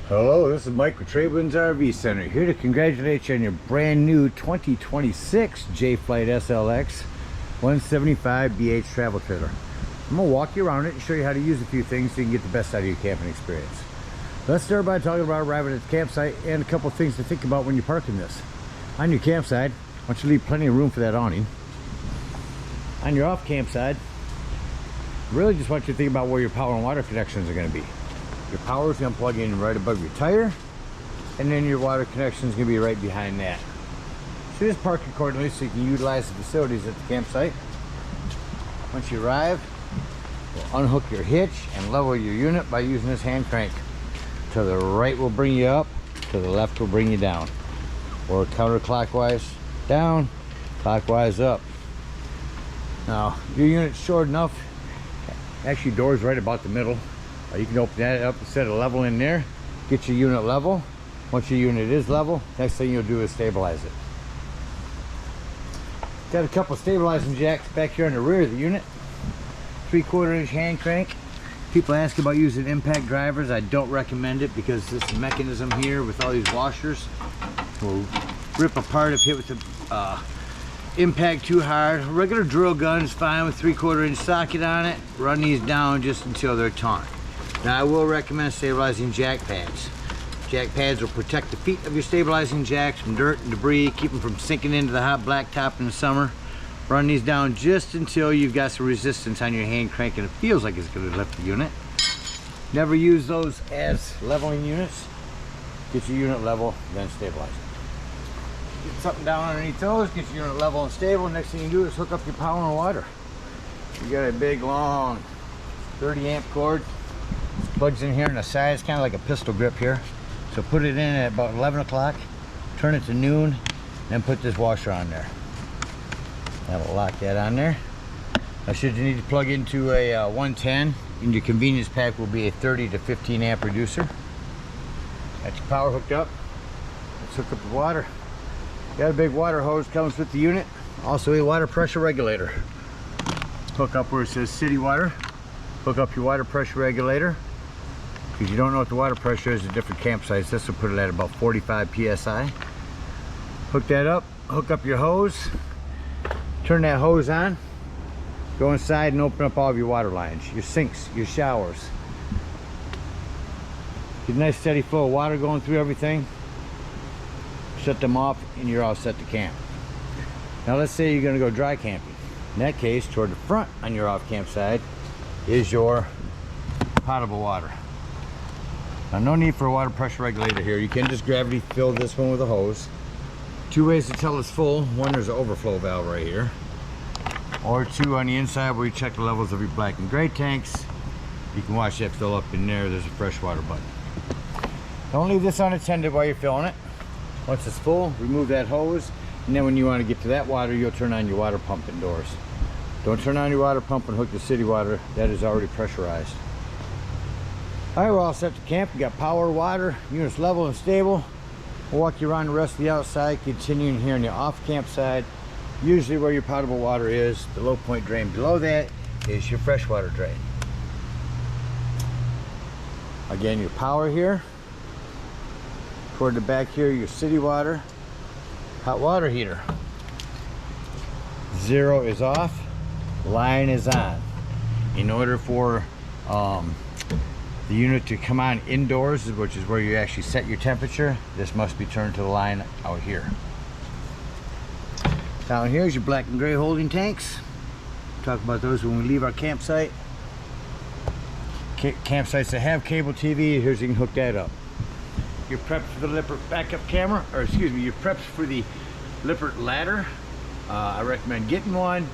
Hello, this is Mike with Tradelands RV Center, here to congratulate you on your brand new 2026 Jayflight SLX 175 BH travel trailer. I'm going to walk you around it and show you how to use a few things so you can get the best out of your camping experience. Let's start by talking about arriving at the campsite and a couple of things to think about when you're parking this. On your campsite, I want you to leave plenty of room for that awning. On your off campsite, really just want you to think about where your power and water connections are going to be. Your power is going to plug in right above your tire, and then your water connection is going to be right behind that. So just park accordingly so you can utilize the facilities at the campsite. Once you arrive, we'll unhook your hitch and level your unit by using this hand crank. To the right will bring you up, to the left will bring you down. Or counterclockwise down, clockwise up. Now, your unit's short enough, actually door's right about the middle. You can open that up and set a level in there, get your unit level. Once your unit is level, next thing you'll do is stabilize it. Got a couple stabilizing jacks back here on the rear of the unit. 3/4 inch hand crank. People ask about using impact drivers. I don't recommend it because this mechanism here with all these washers will rip apart if hit with the impact too hard. A regular drill gun is fine with 3/4 inch socket on it. Run these down just until they're taut. Now I will recommend stabilizing jack pads. Jack pads will protect the feet of your stabilizing jacks from dirt and debris, keep them from sinking into the hot blacktop in the summer. Run these down just until you've got some resistance on your hand crank and it feels like it's going to lift the unit. Never use those as leveling units. Get your unit level, then stabilize it. Get something down underneath those, get your unit level and stable. Next thing you do is hook up your power and water. You got a big long 30 amp cord. Plugs in here on the sides, kind of like a pistol grip here. So put it in at about 11 o'clock, turn it to noon, then put this washer on there. That'll lock that on there. Now should you need to plug into a 110, in your convenience pack will be a 30 to 15 amp reducer. Got your power hooked up. Let's hook up the water. Got a big water hose, comes with the unit. Also a water pressure regulator. Hook up where it says city water. Hook up your water pressure regulator. Because you don't know what the water pressure is at different campsites, this will put it at about 45 psi. Hook that up, hook up your hose, turn that hose on, go inside and open up all of your water lines, your sinks, your showers. Get a nice steady flow of water going through everything. Shut them off and you're all set to camp. Now let's say you're going to go dry camping. In that case, toward the front on your off campsite is your potable water. Now no need for a water pressure regulator here. You can just gravity fill this one with a hose. Two ways to tell it's full. One, there's an overflow valve right here. Or two, on the inside where you check the levels of your black and gray tanks. You can watch that fill up in there. There's a freshwater button. Don't leave this unattended while you're filling it. Once it's full, remove that hose. And then when you want to get to that water, you'll turn on your water pump indoors. Don't turn on your water pump and hook the city water. That is already pressurized. All right, we're all set to camp. We got power, water, units level and stable. We'll walk you around the rest of the outside, continuing here on the off campsite. Usually where your potable water is, the low point drain below that is your freshwater drain. Again, your power here. Toward the back here, your city water. Hot water heater. 0 is off, line is on. In order for the unit to come on indoors, which is where you actually set your temperature, this must be turned to the line out here. Down here is your black and gray holding tanks. Talk about those when we leave our campsite. Campsites that have cable TV, here's you can hook that up. Your prepped for the Lippert backup camera, or excuse me, your prepped for the Lippert ladder. I recommend getting one.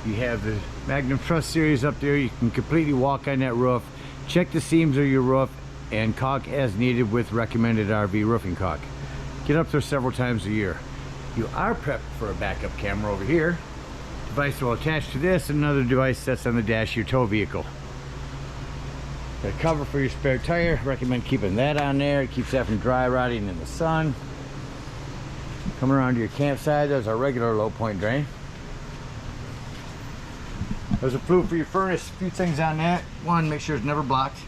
You have the Magnum Truss series up there. You can completely walk on that roof. Check the seams of your roof and caulk as needed with recommended RV roofing caulk. Get up there several times a year. You are prepped for a backup camera over here. Device will attach to this, and another device that's on the dash of your tow vehicle. Got a cover for your spare tire. Recommend keeping that on there. It keeps that from dry rotting in the sun. Coming around to your campsite, there's our regular low point drain. There's a flue for your furnace. A few things on that. One, make sure it's never blocked.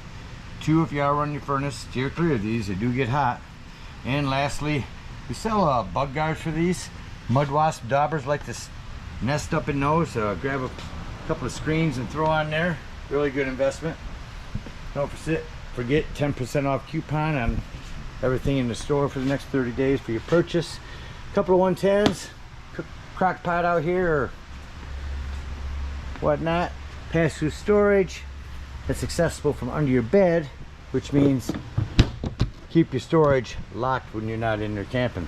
2 if you are running your furnace. Steer clear of these, they do get hot. And lastly, we sell bug guards for these. Mud wasp daubers like to nest up in those. Grab a couple of screens and throw on there. Really good investment. Don't forget 10% off coupon on everything in the store for the next 30 days for your purchase. A couple of 110s, crock pot out here or whatnot. Pass-through storage that's accessible from under your bed, which means keep your storage locked when you're not in there camping.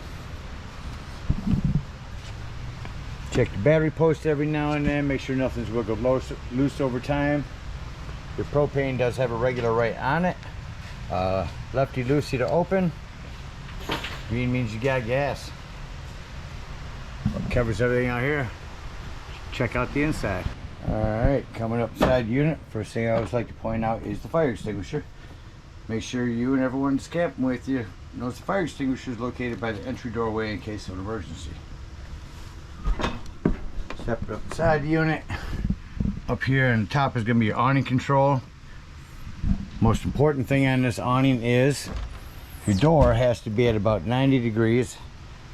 Check the battery post every now and then, make sure nothing's wiggled loose over time. Your propane does have a regular rate on it. Lefty loosey to open. Green means you got gas. Covers everything out here. Check out the inside. Alright, coming up side unit, first thing I always like to point out is the fire extinguisher. Make sure you and everyone's camping with you knows the fire extinguisher is located by the entry doorway in case of an emergency. Step it up the side unit. Up here on top is going to be your awning control. Most important thing on this awning is your door has to be at about 90 degrees.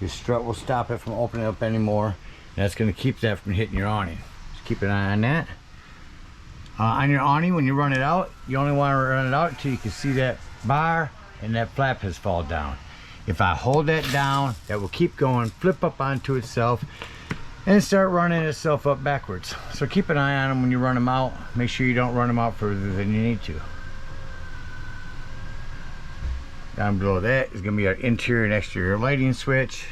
Your strut will stop it from opening up anymore, and that's going to keep that from hitting your awning. Just keep an eye on that. On your awning, when you run it out, you only want to run it out until you can see that bar and that flap has fallen down. If I hold that down, that will keep going, flip up onto itself, and start running itself up backwards. So keep an eye on them when you run them out. Make sure you don't run them out further than you need to. Down below that is going to be our interior and exterior lighting switch.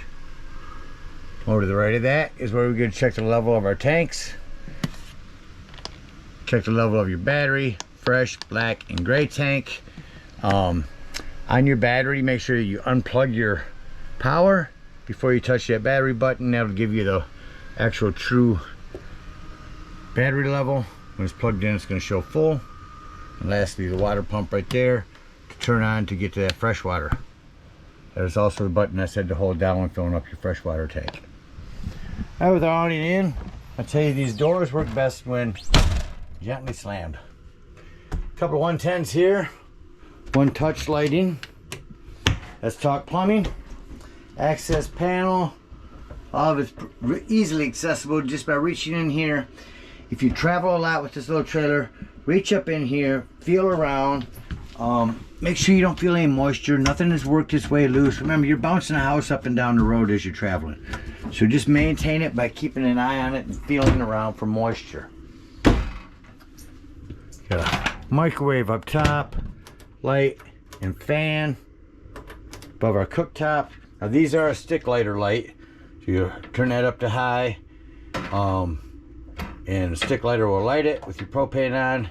Over to the right of that is where we're going to check the level of our tanks. Check the level of your battery, fresh, black, and gray tank. On your battery, make sure you unplug your power before you touch that battery button. That'll give you the actual true battery level. When it's plugged in, it's going to show full. And lastly, the water pump right there to turn on to get to that fresh water. There's also the button I said to hold down when filling up your freshwater tank. Now with our awning in, I tell you these doors work best when gently slammed. A couple of 110s here, one touch lighting. Let's talk plumbing. Access panel, all of it's easily accessible just by reaching in here. If you travel a lot with this little trailer, reach up in here, feel around. Make sure you don't feel any moisture. Nothing has worked its way loose. Remember, you're bouncing a house up and down the road as you're traveling. So just maintain it by keeping an eye on it and feeling around for moisture. Got a microwave up top, light and fan above our cooktop. Now these are a stick lighter light. So you turn that up to high, and the stick lighter will light it with your propane on.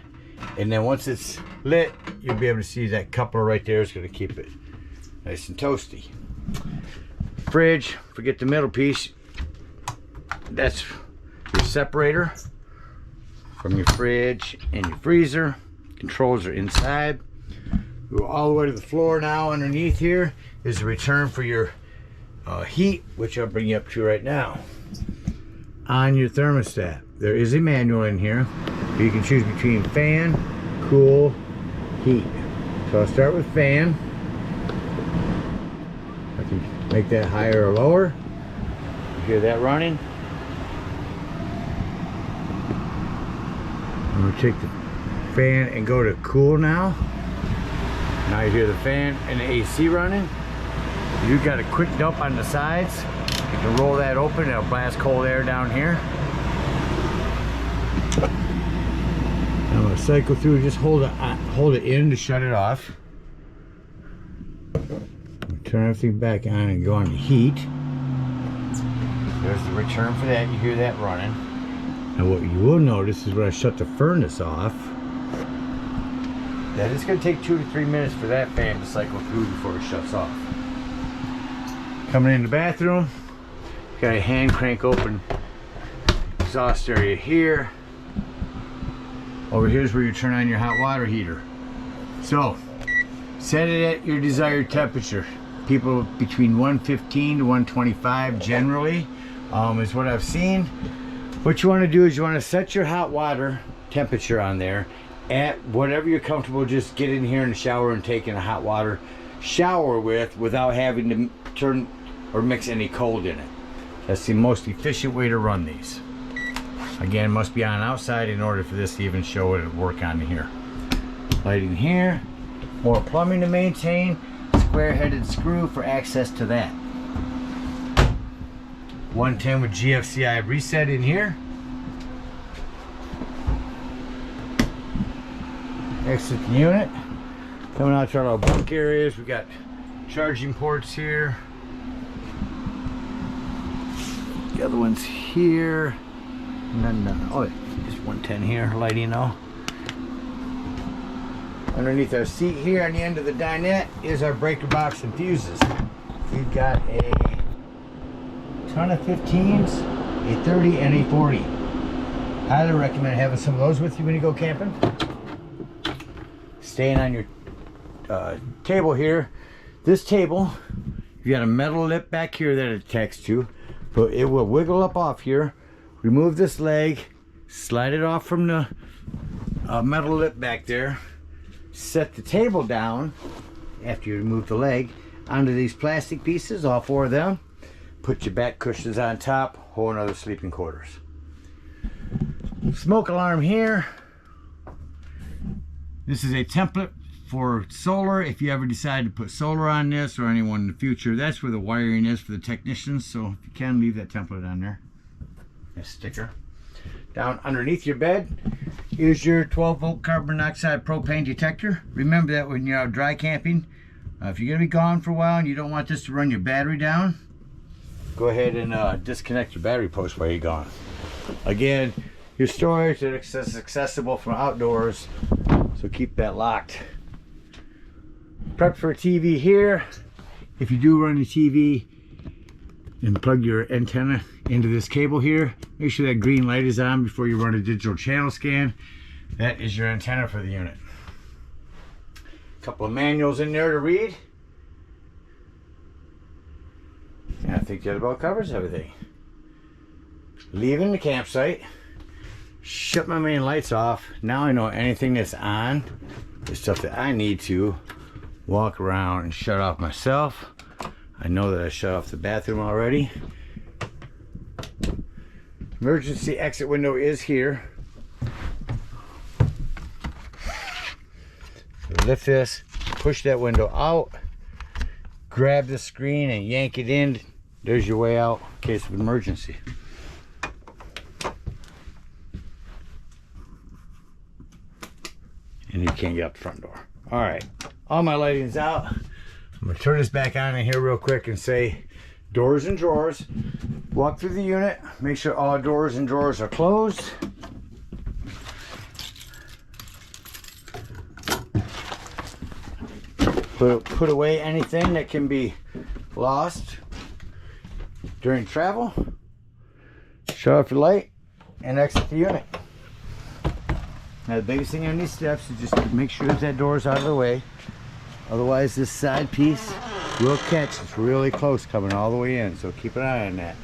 And then once it's lit, you'll be able to see that coupler right there is going to keep it nice and toasty. Fridge, forget the middle piece. That's your separator from your fridge and your freezer. Controls are inside. Go all the way to the floor now. Underneath here is a return for your heat, which I'll bring you up to right now. On your thermostat, there is a manual in here. You can choose between fan, cool, heat. So I'll start with fan. I can make that higher or lower. You hear that running? I'm going to take the fan and go to cool now. Now you hear the fan and the AC running. You've got a quick dump on the sides. You can roll that open, it'll blast cold air down here. I'm going to cycle through, just hold it in to shut it off. Turn everything back on and go on to heat. There's the return for that, you hear that running. Now what you will notice is when I shut the furnace off, that it's going to take 2 to 3 minutes for that fan to cycle through before it shuts off. Coming in the bathroom, got a hand crank open exhaust area here. Over here's where you turn on your hot water heater. So, set it at your desired temperature. People between 115 to 125 generally is what I've seen. What you want to do is you want to set your hot water temperature on there at whatever you're comfortable. Just get in here in the shower and take in a hot water shower with, without having to turn or mix any cold in it. That's the most efficient way to run these. Again, must be on outside in order for this to even show it and work on here. Lighting here, more plumbing to maintain, square-headed screw for access to that. 110 with GFCI reset in here. Exit the unit. Coming out to our little bunk areas, we got charging ports here. The other one's here. And then, oh, just 110 here, lighting though. Underneath our seat here on the end of the dinette is our breaker box and fuses. We've got a ton of 15s, a 30 and a 40. Highly recommend having some of those with you when you go camping. Staying on your table here. This table, you got a metal lip back here that it attacks to, but it will wiggle up off here. Remove this leg, slide it off from the metal lip back there. Set the table down after you remove the leg onto these plastic pieces, all 4 of them. Put your back cushions on top, whole another sleeping quarters. Smoke alarm here. This is a template for solar. If you ever decide to put solar on this, or anyone in the future, that's where the wiring is for the technicians. So if you can, leave that template on there. A sticker. Down underneath your bed is your 12-volt carbon monoxide propane detector. Remember that when you're out dry camping. If you're going to be gone for a while and you don't want this to run your battery down, go ahead and disconnect your battery post while you're gone. Again, your storage is accessible from outdoors, so keep that locked. Prep for a TV here. If you do run a TV and plug your antenna into this cable here, make sure that green light is on before you run a digital channel scan. That is your antenna for the unit. A couple of manuals in there to read. And I think that about covers everything. Leaving the campsite, shut my main lights off. Now I know anything that's on is stuff that I need to walk around and shut off myself. I know that I shut off the bathroom already. Emergency exit window is here. So lift this, push that window out, grab the screen and yank it in. There's your way out in case of emergency. And you can't get up the front door. All right, all my lighting's out. I'm gonna turn this back on in here real quick and say doors and drawers. Walk through the unit, make sure all doors and drawers are closed. Put away anything that can be lost during travel. Shut off your light and exit the unit. Now the biggest thing on these steps is just make sure that door is out of the way. Otherwise this side piece will catch. It's really close coming all the way in, so keep an eye on that.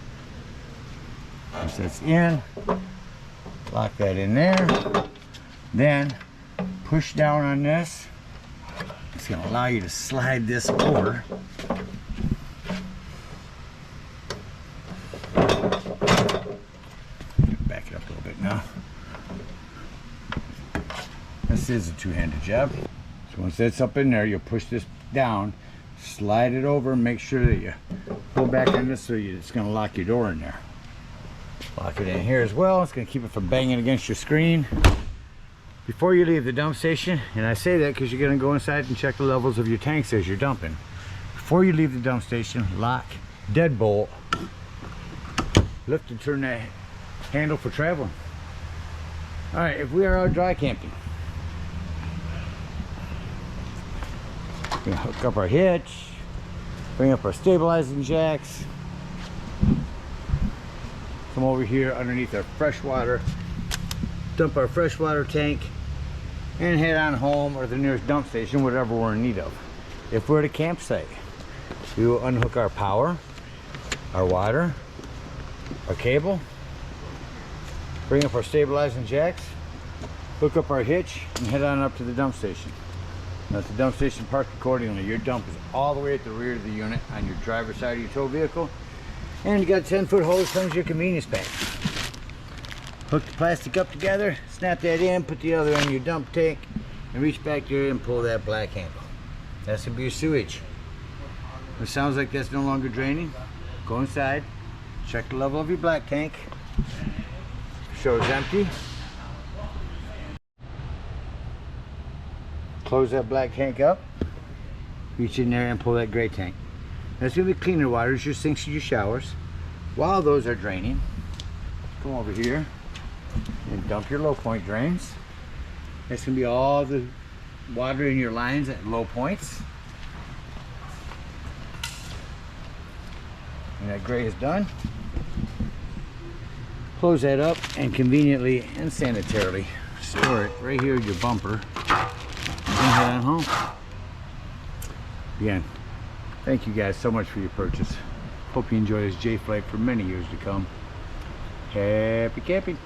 Once that's in, lock that in there. Then push down on this. It's going to allow you to slide this over. Back it up a little bit now. This is a two-handed job. So once that's up in there, you'll push this down, slide it over, and make sure that you pull back on this so it's going to lock your door in there. Lock it in here as well. It's going to keep it from banging against your screen. Before you leave the dump station, and I say that because you're going to go inside and check the levels of your tanks as you're dumping. Before you leave the dump station, lock, deadbolt, lift and turn that handle for traveling. Alright, if we are out dry camping, we're going to hook up our hitch, bring up our stabilizing jacks, come over here underneath our freshwater, dump our freshwater tank, and head on home or the nearest dump station, whatever we're in need of. If we're at a campsite, we will unhook our power, our water, our cable, bring up our stabilizing jacks, hook up our hitch, and head on up to the dump station. Now, at the dump station, park accordingly. Your dump is all the way at the rear of the unit on your driver's side of your tow vehicle. And you got a 10-foot hose, comes with your convenience pack. Hook the plastic up together, snap that in, put the other end of your dump tank, and reach back there and pull that black handle. That's gonna be your sewage. If it sounds like that's no longer draining, go inside, check the level of your black tank. Shows empty. Close that black tank up, reach in there and pull that gray tank. That's gonna be cleaner water, your sinks and your showers. While those are draining, come over here and dump your low point drains. That's gonna be all the water in your lines at low points. When that gray is done, close that up and conveniently and sanitarily store it right here in your bumper. And head on home. Again, thank you guys so much for your purchase. Hope you enjoy this Jayflight for many years to come. Happy camping.